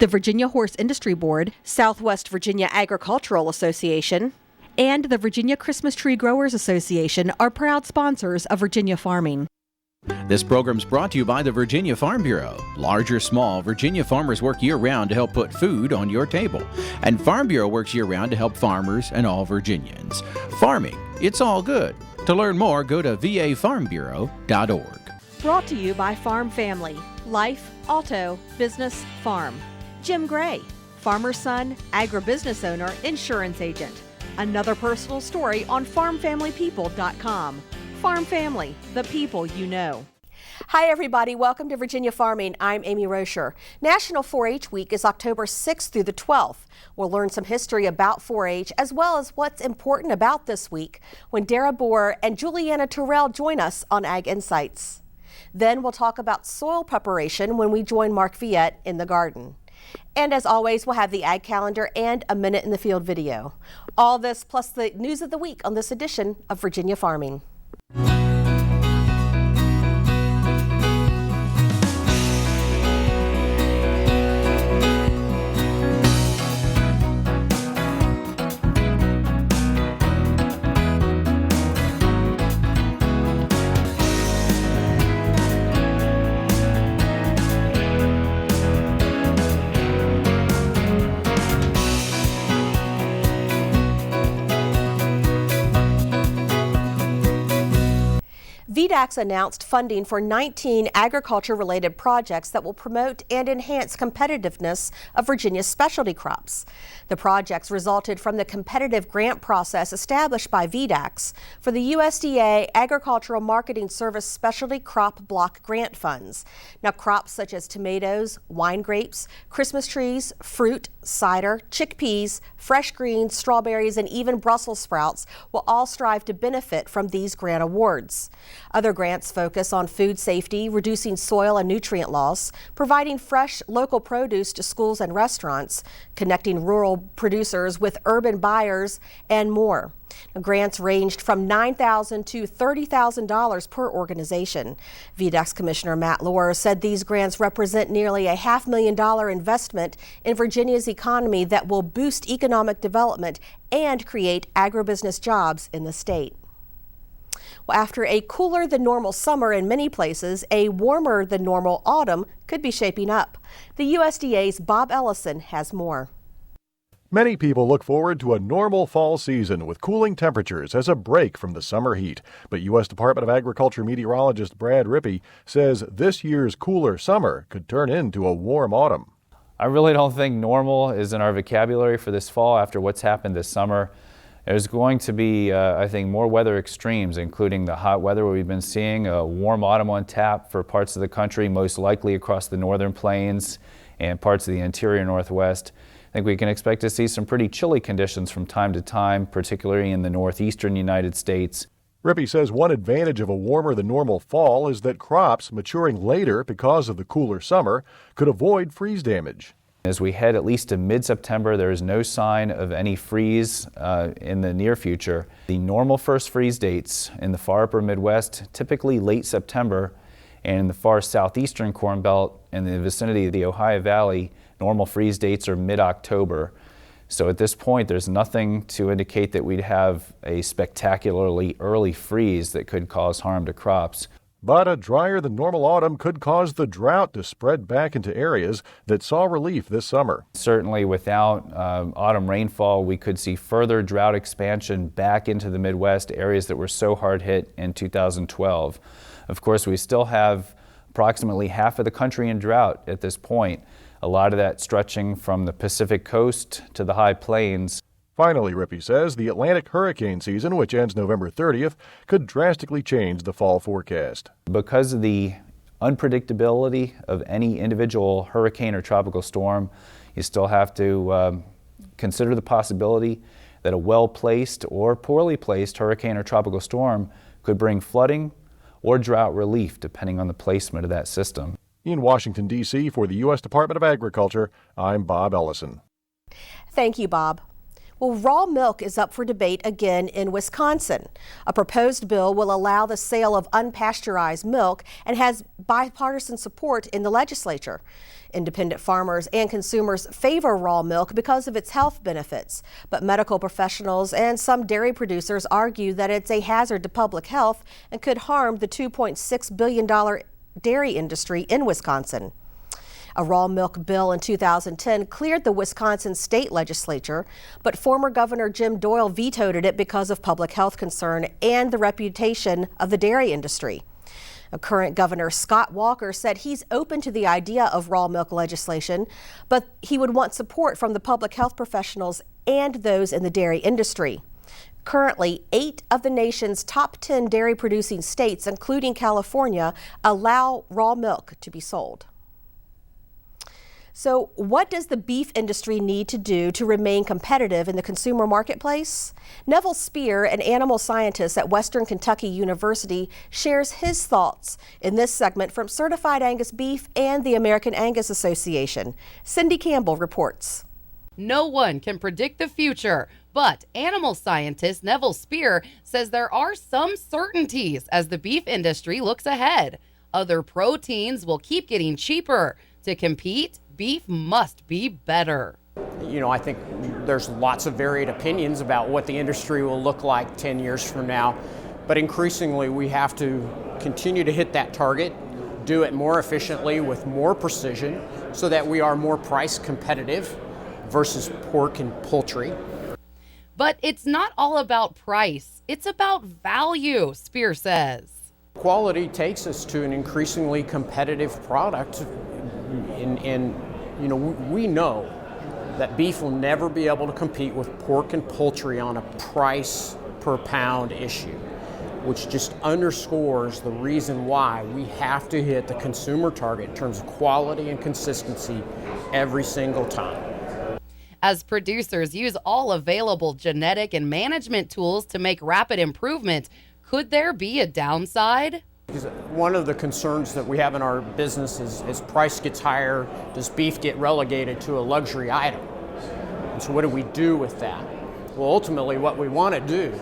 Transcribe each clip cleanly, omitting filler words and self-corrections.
the Virginia Horse Industry Board, Southwest Virginia Agricultural Association, and the Virginia Christmas Tree Growers Association are proud sponsors of Virginia farming. This program's brought to you by the Virginia Farm Bureau. Large or small, Virginia farmers work year-round to help put food on your table. And Farm Bureau works year-round to help farmers and all Virginians. Farming, it's all good. To learn more, go to vafarmbureau.org. Brought to you by Farm Family, Life, Auto, Business, Farm. Jim Gray, farmer's son, agribusiness owner, insurance agent. Another personal story on farmfamilypeople.com. Farm Family, the people you know. Hi everybody, welcome to Virginia Farming. I'm Amy Rocher. National 4-H Week is October 6th through the 12th. We'll learn some history about 4-H as well as what's important about this week when Dara, Booher, and Giulianna Terrell join us on Ag Insights. Then we'll talk about soil preparation when we join Mark Viette in the garden. And as always, we'll have the Ag Calendar and a Minute in the Field video. All this plus the news of the week on this edition of Virginia Farming. VDACS announced funding for 19 agriculture-related projects that will promote and enhance competitiveness of Virginia's specialty crops. The projects resulted from the competitive grant process established by VDACS for the USDA Agricultural Marketing Service Specialty Crop Block Grant Funds. Now, crops such as tomatoes, wine grapes, Christmas trees, fruit, cider, chickpeas, fresh greens, strawberries, and even Brussels sprouts will all strive to benefit from these grant awards. Other grants focus on food safety, reducing soil and nutrient loss, providing fresh local produce to schools and restaurants, connecting rural producers with urban buyers, and more. Grants ranged from $9,000 to $30,000 per organization. VDACS Commissioner Matt Lohr said these grants represent nearly a $500,000 investment in Virginia's economy that will boost economic development and create agribusiness jobs in the state. Well, after a cooler than normal summer in many places, a warmer than normal autumn could be shaping up. The USDA's Bob Ellison has more. Many people look forward to a normal fall season with cooling temperatures as a break from the summer heat. But U.S. Department of Agriculture meteorologist Brad Rippey says this year's cooler summer could turn into a warm autumn. I really don't think normal is in our vocabulary for this fall after what's happened this summer. There's going to be, I think, more weather extremes, including the hot weather we've been seeing, a warm autumn on tap for parts of the country, most likely across the northern plains and parts of the interior northwest. I think we can expect to see some pretty chilly conditions from time to time, particularly in the northeastern United States. Rippey says one advantage of a warmer than normal fall is that crops maturing later because of the cooler summer could avoid freeze damage. As we head at least to mid-September, there is no sign of any freeze in the near future. The normal first freeze dates in the far upper Midwest, typically late September, and in the far southeastern Corn Belt and the vicinity of the Ohio Valley, normal freeze dates are mid-October. So at this point, there's nothing to indicate that we'd have a spectacularly early freeze that could cause harm to crops. But a drier than normal autumn could cause the drought to spread back into areas that saw relief this summer. Certainly without autumn rainfall, we could see further drought expansion back into the Midwest, areas that were so hard hit in 2012. Of course, we still have approximately half of the country in drought at this point, a lot of that stretching from the Pacific coast to the high plains. Finally, Rippey says the Atlantic hurricane season, which ends November 30th, could drastically change the fall forecast. Because of the unpredictability of any individual hurricane or tropical storm, you still have to consider the possibility that a well-placed or poorly placed hurricane or tropical storm could bring flooding or drought relief, depending on the placement of that system. In Washington, D.C., for the U.S. Department of Agriculture, I'm Bob Ellison. Thank you, Bob. Well, raw milk is up for debate again in Wisconsin. A proposed bill will allow the sale of unpasteurized milk and has bipartisan support in the legislature. Independent farmers and consumers favor raw milk because of its health benefits, but medical professionals and some dairy producers argue that it's a hazard to public health and could harm the $2.6 billion dairy industry in Wisconsin. A raw milk bill in 2010 cleared the Wisconsin state legislature, but former Governor Jim Doyle vetoed it because of public health concern and the reputation of the dairy industry. Current Governor Scott Walker said he's open to the idea of raw milk legislation, but he would want support from the public health professionals and those in the dairy industry. Currently, 8 of the nation's top 10 dairy producing states, including California, allow raw milk to be sold. So what does the beef industry need to do to remain competitive in the consumer marketplace? Neville Spear, an animal scientist at Western Kentucky University, shares his thoughts in this segment from Certified Angus Beef and the American Angus Association. Cindy Campbell reports. No one can predict the future, but animal scientist Neville Spear says there are some certainties as the beef industry looks ahead. Other proteins will keep getting cheaper. To compete, beef must be better. I think there's lots of varied opinions about what the industry will look like 10 years from now, but increasingly we have to continue to hit that target, do it more efficiently with more precision so that we are more price competitive versus pork and poultry. But it's not all about price, it's about value, Spear says. Quality takes us to an increasingly competitive product, and we know that beef will never be able to compete with pork and poultry on a price per pound issue, which just underscores the reason why we have to hit the consumer target in terms of quality and consistency every single time. As producers use all available genetic and management tools to make rapid improvement, could there be a downside? One of the concerns that we have in our business is as price gets higher, does beef get relegated to a luxury item? And so what do we do with that? Well, ultimately what we want to do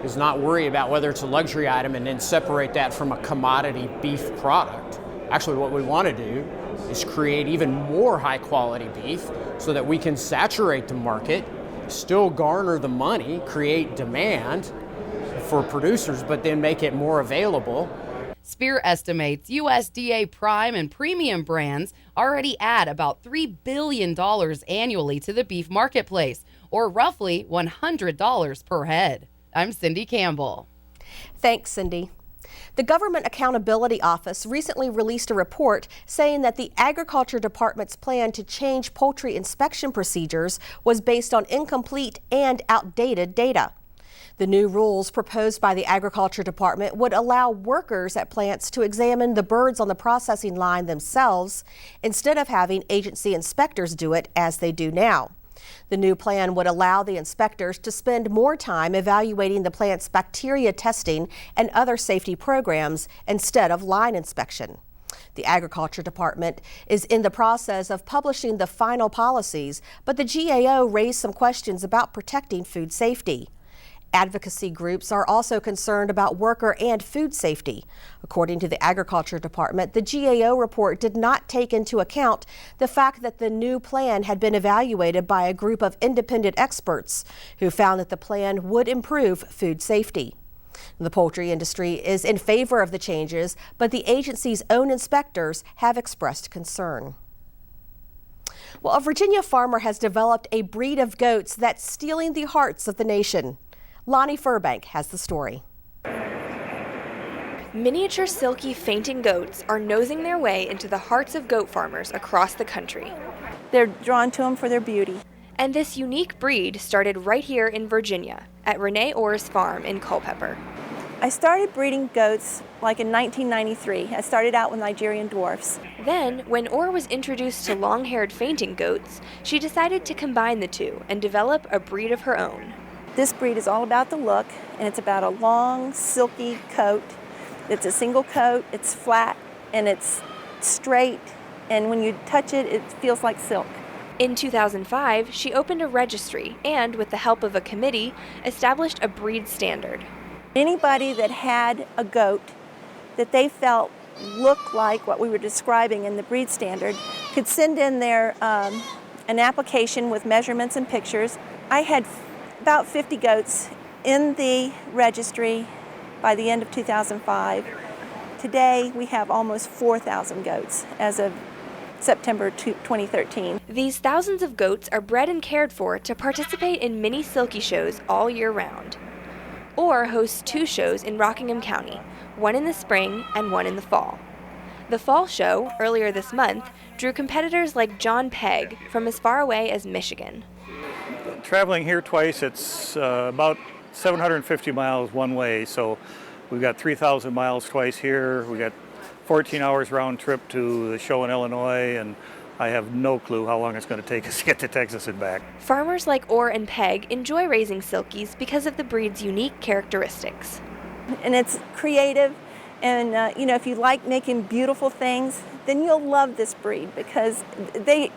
is not worry about whether it's a luxury item and then separate that from a commodity beef product. Actually, what we want to do is create even more high quality beef so that we can saturate the market, still garner the money, create demand for producers, but then make it more available. Spear estimates USDA prime and premium brands already add about $3 billion annually to the beef marketplace, or roughly $100 per head. I'm Cindy Campbell. Thanks, Cindy. The Government Accountability Office recently released a report saying that the Agriculture Department's plan to change poultry inspection procedures was based on incomplete and outdated data. The new rules proposed by the Agriculture Department would allow workers at plants to examine the birds on the processing line themselves instead of having agency inspectors do it as they do now. The new plan would allow the inspectors to spend more time evaluating the plant's bacteria testing and other safety programs instead of line inspection. The Agriculture Department is in the process of publishing the final policies, but the GAO raised some questions about protecting food safety. Advocacy groups are also concerned about worker and food safety. According to the Agriculture Department, the GAO report did not take into account the fact that the new plan had been evaluated by a group of independent experts who found that the plan would improve food safety. The poultry industry is in favor of the changes, but the agency's own inspectors have expressed concern. Well, a Virginia farmer has developed a breed of goats that's stealing the hearts of the nation. Lonnie Furbank has the story. Miniature silky fainting goats are nosing their way into the hearts of goat farmers across the country. They're drawn to them for their beauty. And this unique breed started right here in Virginia at Renee Orr's farm in Culpeper. I started breeding goats like in 1993. I started out with Nigerian dwarfs. Then, when Orr was introduced to long-haired fainting goats, she decided to combine the two and develop a breed of her own. This breed is all about the look, and it's about a long, silky coat. It's a single coat, it's flat, and it's straight, and when you touch it, it feels like silk. In 2005, she opened a registry and, with the help of a committee, established a breed standard. Anybody that had a goat that they felt looked like what we were describing in the breed standard could send in their an application with measurements and pictures. I had about 50 goats in the registry by the end of 2005. Today we have almost 4,000 goats as of September 2013. These thousands of goats are bred and cared for to participate in mini silkie shows all year round, or host 2 shows in Rockingham County, one in the spring and one in the fall. The fall show, earlier this month, drew competitors like John Pegg from as far away as Michigan. Traveling here twice, it's about 750 miles one way, so we've got 3,000 miles twice here. We got 14 hours round trip to the show in Illinois, and I have no clue how long it's going to take us to get to Texas and back. Farmers like Orr and Pegg enjoy raising silkies because of the breed's unique characteristics. And it's creative, and if you like making beautiful things, then you'll love this breed because they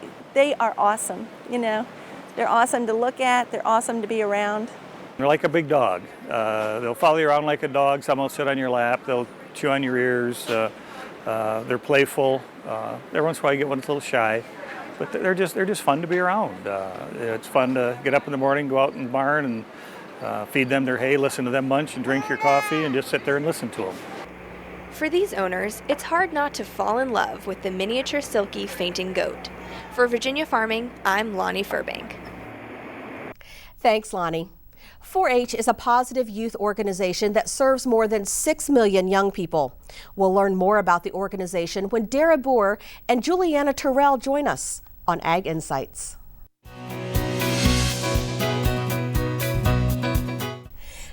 are awesome. They're awesome to look at, they're awesome to be around. They're like a big dog. They'll follow you around like a dog. Some will sit on your lap. They'll chew on your ears. They're playful. Every once in a while you get one that's a little shy, but they're just fun to be around. It's fun to get up in the morning, go out in the barn and feed them their hay, listen to them munch and drink your coffee and just sit there and listen to them. For these owners, it's hard not to fall in love with the miniature silkie fainting goat. For Virginia Farming, I'm Lonnie Furbank. Thanks, Lonnie. 4-H is a positive youth organization that serves more than 6 million young people. We'll learn more about the organization when Dara Booher and Giulianna Terrell join us on Ag Insights.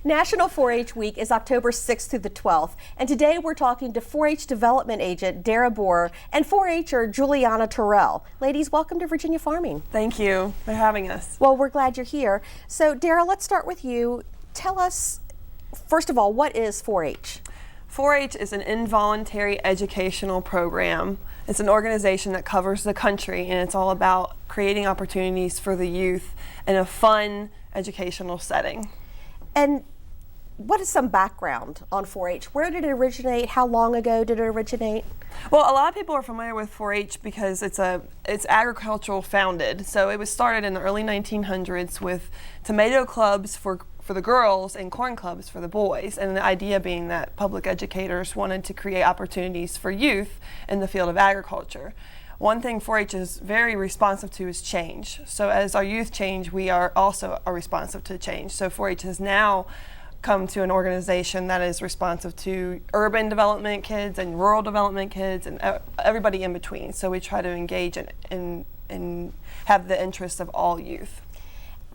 National 4-H Week is October 6th through the 12th, and today we're talking to 4-H Development Agent Dara Booher and 4-H'er Giulianna Terrell. Ladies, welcome to Virginia Farming. Thank you for having us. Well, we're glad you're here. So, Dara, let's start with you. Tell us, first of all, what is 4-H? 4-H is an involuntary educational program. It's an organization that covers the country, and it's all about creating opportunities for the youth in a fun educational setting. And what is some background on 4-H? Where did it originate? How long ago did it originate? Well, a lot of people are familiar with 4-H because it's agricultural founded. So it was started in the early 1900s with tomato clubs for the girls and corn clubs for the boys. And the idea being that public educators wanted to create opportunities for youth in the field of agriculture. One thing 4-H is very responsive to is change. So as our youth change, we are also responsive to change. So 4-H has now come to an organization that is responsive to urban development kids and rural development kids and everybody in between. So we try to engage and have the interests of all youth.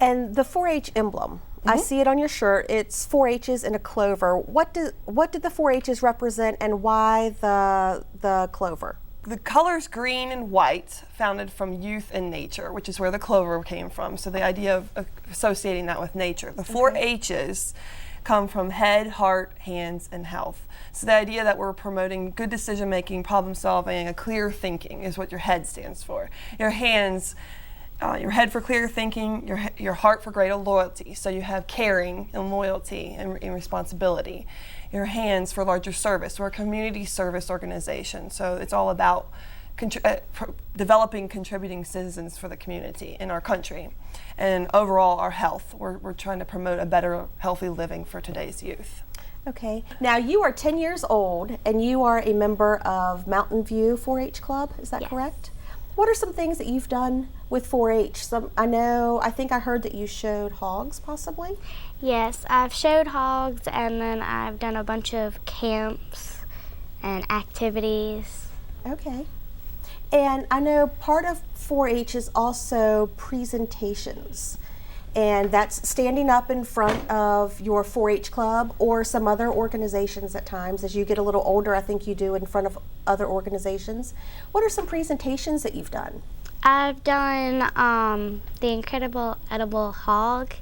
And the 4-H emblem, I see it on your shirt. It's 4 H's and a clover. What did the 4 H's represent, and why the clover? The colors green and white, founded from youth and nature, which is where the clover came from. So the idea of associating that with nature. The 4 H's come from head, heart, hands, and health. So the idea that we're promoting good decision making, problem solving, and clear thinking is what your head stands for. Your hands, your head for clear thinking, your heart for greater loyalty. So you have caring and loyalty and responsibility. Your hands for larger service. We're a community service organization, so it's all about developing contributing citizens for the community in our country. And overall, our health. We're trying to promote a better, healthy living for today's youth. Okay. Now, you are 10 years old, and you are a member of Mountain View 4-H Club. Is that correct? What are some things that you've done with 4-H? I think I heard that you showed hogs, possibly? Yes, I've showed hogs, and then I've done a bunch of camps and activities. Okay. And I know part of 4-H is also presentations, and that's standing up in front of your 4-H club or some other organizations at times. As you get a little older, I think you do in front of other organizations. What are some presentations that you've done? I've done The Incredible Edible Hog.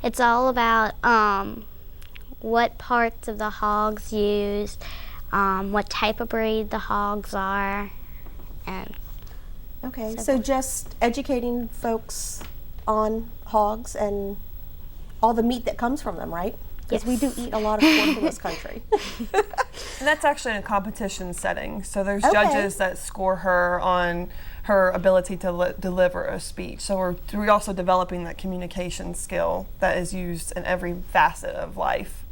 It's all about what parts of the hogs used, what type of breed the hogs are, and Okay, so just educating folks on hogs and all the meat that comes from them, right? Because we do eat a lot of pork in this country. And that's actually in a competition setting. So there's judges that score her on her ability to deliver a speech. So we're also developing that communication skill that is used in every facet of life.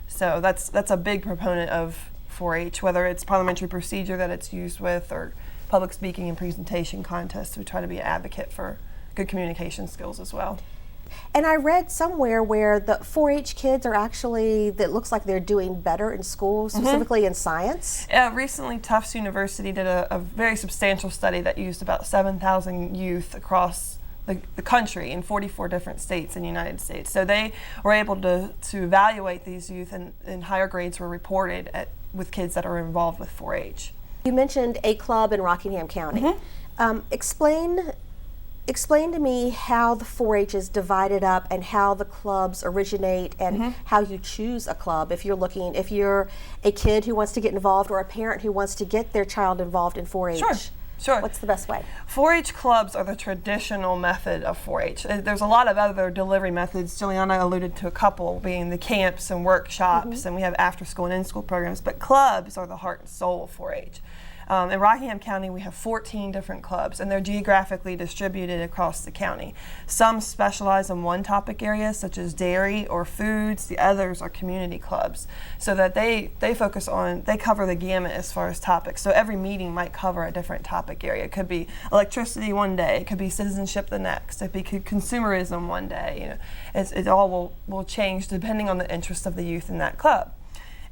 So that's a big proponent of 4-H, whether it's parliamentary procedure that it's used with or public speaking and presentation contests. We try to be an advocate for good communication skills as well. And I read somewhere where the 4-H kids are actually, that looks like they're doing better in school, specifically in science. Recently, Tufts University did a very substantial study that used about 7,000 youth across the country in 44 different states in the United States. So they were able to evaluate these youth, and higher grades were reported with kids that are involved with 4-H. You mentioned a club in Rockingham County. Explain to me how the 4-H is divided up and how the clubs originate and how you choose a club if you're a kid who wants to get involved or a parent who wants to get their child involved in 4-H. Sure. What's the best way? 4-H clubs are the traditional method of 4-H. There's a lot of other delivery methods. Giulianna alluded to a couple, being the camps and workshops, and we have after-school and in-school programs, but clubs are the heart and soul of 4-H. In Rockingham County, we have 14 different clubs, and they're geographically distributed across the county. Some specialize in one topic area, such as dairy or foods. The others are community clubs, so that they cover the gamut as far as topics. So every meeting might cover a different topic area. It could be electricity one day, it could be citizenship the next, it could be consumerism one day. It all will change depending on the interest of the youth in that club.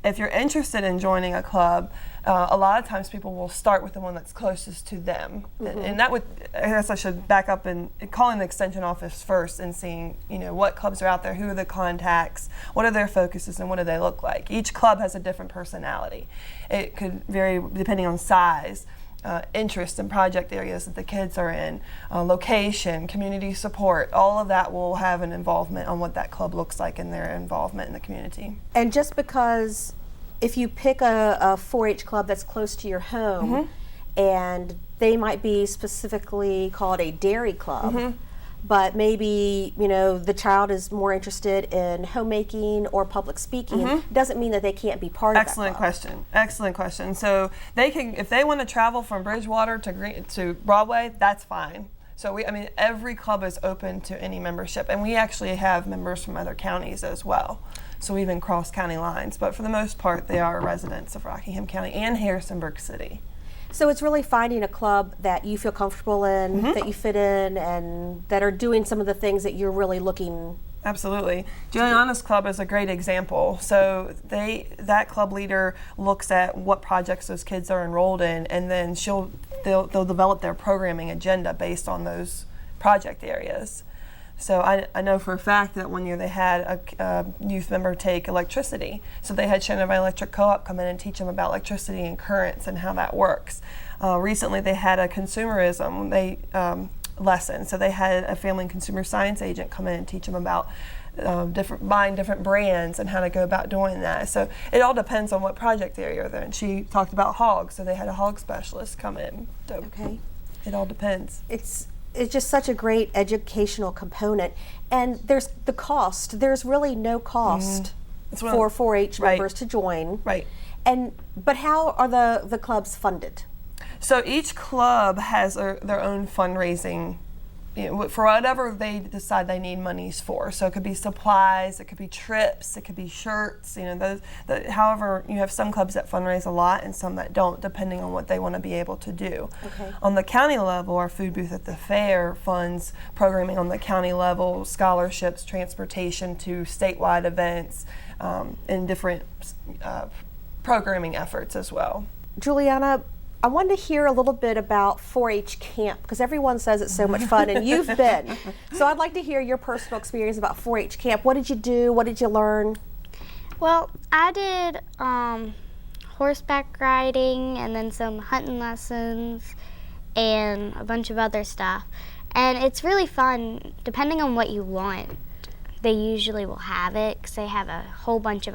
If you're interested in joining a club, a lot of times people will start with the one that's closest to them. And that would, I guess I should back up and calling the extension office first and seeing, what clubs are out there, who are the contacts, what are their focuses, and what do they look like. Each club has a different personality. It could vary depending on size, interest and project areas that the kids are in, location, community support. All of that will have an involvement on what that club looks like and their involvement in the community. And just because if you pick a 4-H club that's close to your home, and they might be specifically called a dairy club, but maybe the child is more interested in homemaking or public speaking, doesn't mean that they can't be part of that club. Excellent question. So they can, if they want to travel from Bridgewater to Broadway, that's fine. So every club is open to any membership, and we actually have members from other counties as well. So we even cross county lines, but for the most part, they are residents of Rockingham County and Harrisonburg City. So it's really finding a club that you feel comfortable in, that you fit in, and that are doing some of the things that you're really looking. Absolutely. Giulianna's club is a great example. So that club leader looks at what projects those kids are enrolled in, and then they'll develop their programming agenda based on those project areas. So I know for a fact that one year they had a youth member take electricity. So they had Shenandoah Electric Co-op come in and teach them about electricity and currents and how that works. Recently they had a consumerism lesson. So they had a family and consumer science agent come in and teach them about buying different brands and how to go about doing that. So it all depends on what project area they're in. She talked about hogs, so they had a hog specialist come in. So it all depends. It's just such a great educational component, and there's the cost. There's really no cost for 4-H members to join. Right. But how are the clubs funded? So each club has their own fundraising, for whatever they decide they need monies for. So it could be supplies, it could be trips, it could be shirts. However, you have some clubs that fundraise a lot and some that don't, depending on what they want to be able to do. On the county level, our food booth at the fair funds programming on the county level, scholarships, transportation to statewide events, and different programming efforts as well. Giulianna, I wanted to hear a little bit about 4-H camp, because everyone says it's so much fun, and you've been. So I'd like to hear your personal experience about 4-H camp. What did you do? What did you learn? Well, I did horseback riding and then some hunting lessons and a bunch of other stuff. And it's really fun, depending on what you want. They usually will have it because they have a whole bunch of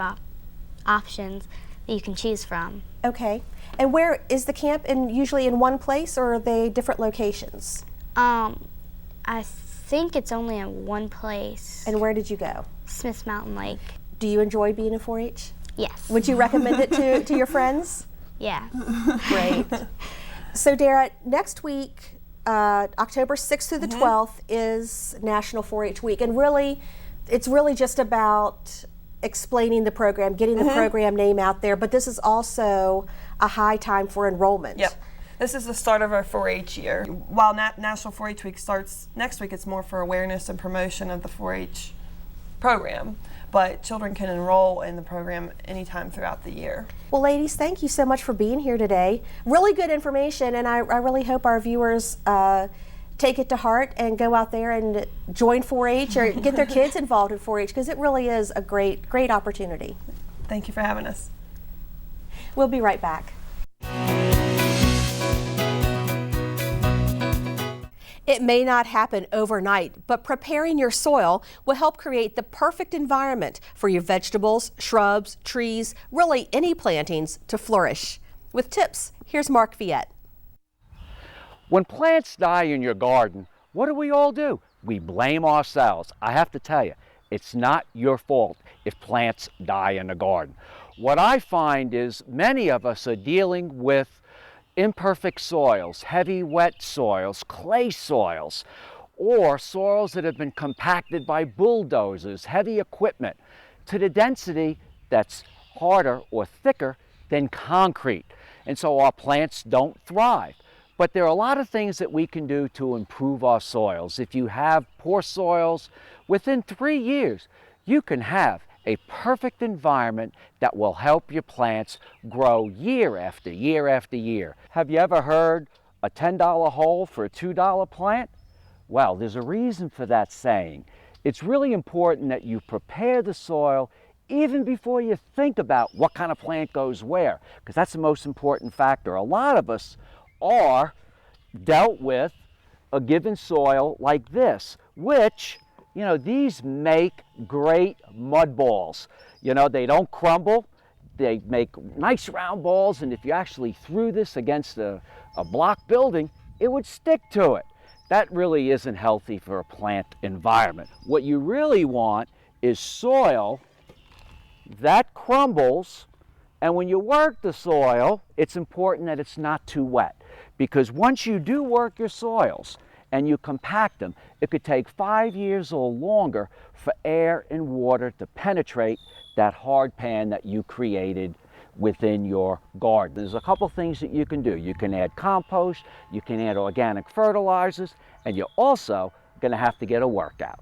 options. that you can choose from. Okay. And where is the camp? Usually in one place, or are they different locations? I think it's only in one place. And where did you go? Smith's Mountain Lake. Do you enjoy being in 4-H? Yes. Would you recommend it to your friends? Yeah. Great. So Dara, next week, October 6th through the 12th is National 4-H Week, and really, it's really just about explaining the program, getting the program name out there, but this is also a high time for enrollment. Yep. This is the start of our 4-H year. While National 4-H Week starts next week, it's more for awareness and promotion of the 4-H program. But children can enroll in the program anytime throughout the year. Well, ladies, thank you so much for being here today. Really good information, and I really hope our viewers take it to heart and go out there and join 4-H or get their kids involved in 4-H, because it really is a great opportunity. Thank you for having us. We'll be right back. It may not happen overnight, but preparing your soil will help create the perfect environment for your vegetables, shrubs, trees, really any plantings to flourish. With tips, here's Mark Viette. When plants die in your garden, what do we all do? We blame ourselves. I have to tell you, it's not your fault if plants die in the garden. What I find is many of us are dealing with imperfect soils, heavy wet soils, clay soils, or soils that have been compacted by bulldozers, heavy equipment, to the density that's harder or thicker than concrete. And so our plants don't thrive. But there are a lot of things that we can do to improve our soils. If you have poor soils, within 3 years, you can have a perfect environment that will help your plants grow year after year after year. Have you ever heard a $10 hole for a $2 plant? Well, there's a reason for that saying. It's really important that you prepare the soil even before you think about what kind of plant goes where, because that's the most important factor. A lot of us are dealt with a given soil like this, which, you know, these make great mud balls. You know, they don't crumble. They make nice round balls, and if you actually threw this against a block building, it would stick to it. That really isn't healthy for a plant environment. What you really want is soil that crumbles, and when you work the soil, it's important that it's not too wet, because once you do work your soils and you compact them, it could take 5 years or longer for air and water to penetrate that hard pan that you created within your garden. There's a couple things that you can do. You can add compost, you can add organic fertilizers, and you're also going to have to get a workout.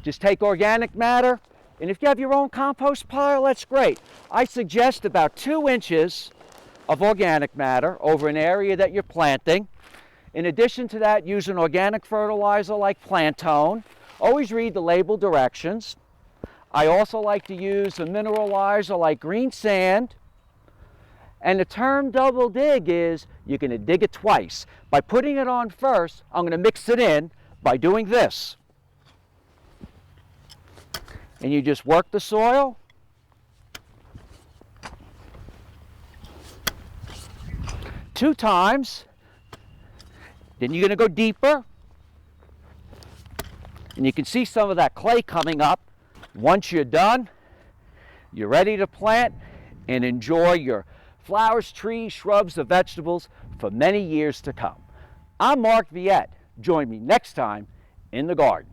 Just take organic matter, and if you have your own compost pile, that's great. I suggest about 2 inches of organic matter over an area that you're planting. In addition to that, use an organic fertilizer like Plantone. Always read the label directions. I also like to use a mineralizer like green sand. And the term double dig is you're going to dig it twice. By putting it on first, I'm going to mix it in by doing this. And you just work the soil. Two times. Then you're going to go deeper. And you can see some of that clay coming up. Once you're done, you're ready to plant and enjoy your flowers, trees, shrubs, and vegetables for many years to come. I'm Mark Viette. Join me next time in the garden.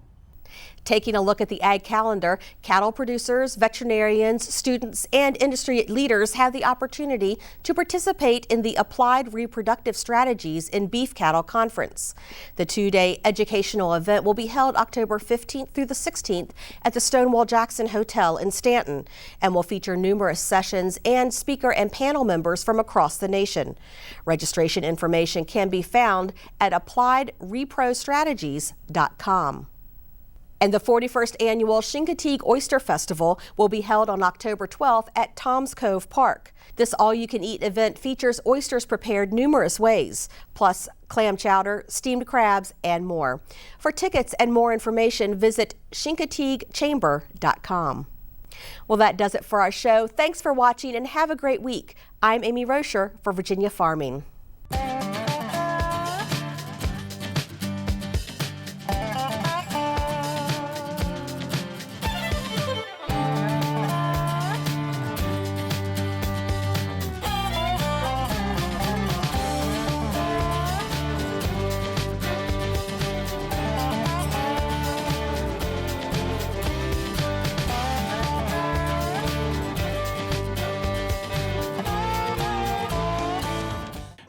Taking a look at the ag calendar, cattle producers, veterinarians, students, and industry leaders have the opportunity to participate in the Applied Reproductive Strategies in Beef Cattle Conference. The 2-day educational event will be held October 15th through the 16th at the Stonewall Jackson Hotel in Stanton and will feature numerous sessions and speaker and panel members from across the nation. Registration information can be found at appliedreprostrategies.com. And the 41st annual Chincoteague Oyster Festival will be held on October 12th at Tom's Cove Park. This all-you-can-eat event features oysters prepared numerous ways, plus clam chowder, steamed crabs, and more. For tickets and more information, visit chincoteaguechamber.com. Well, that does it for our show. Thanks for watching and have a great week. I'm Amy Rocher for Virginia Farming.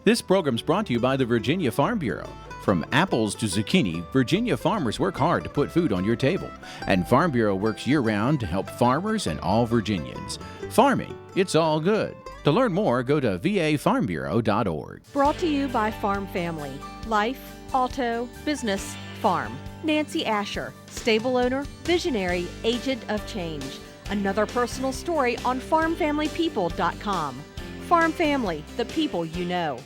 This program's brought to you by the Virginia Farm Bureau. From apples to zucchini, Virginia farmers work hard to put food on your table. And Farm Bureau works year-round to help farmers and all Virginians. Farming, it's all good. To learn more, go to vafarmbureau.org. Brought to you by Farm Family. Life, auto, business, farm. Nancy Asher, stable owner, visionary, agent of change. Another personal story on farmfamilypeople.com. Farm Family, the people you know.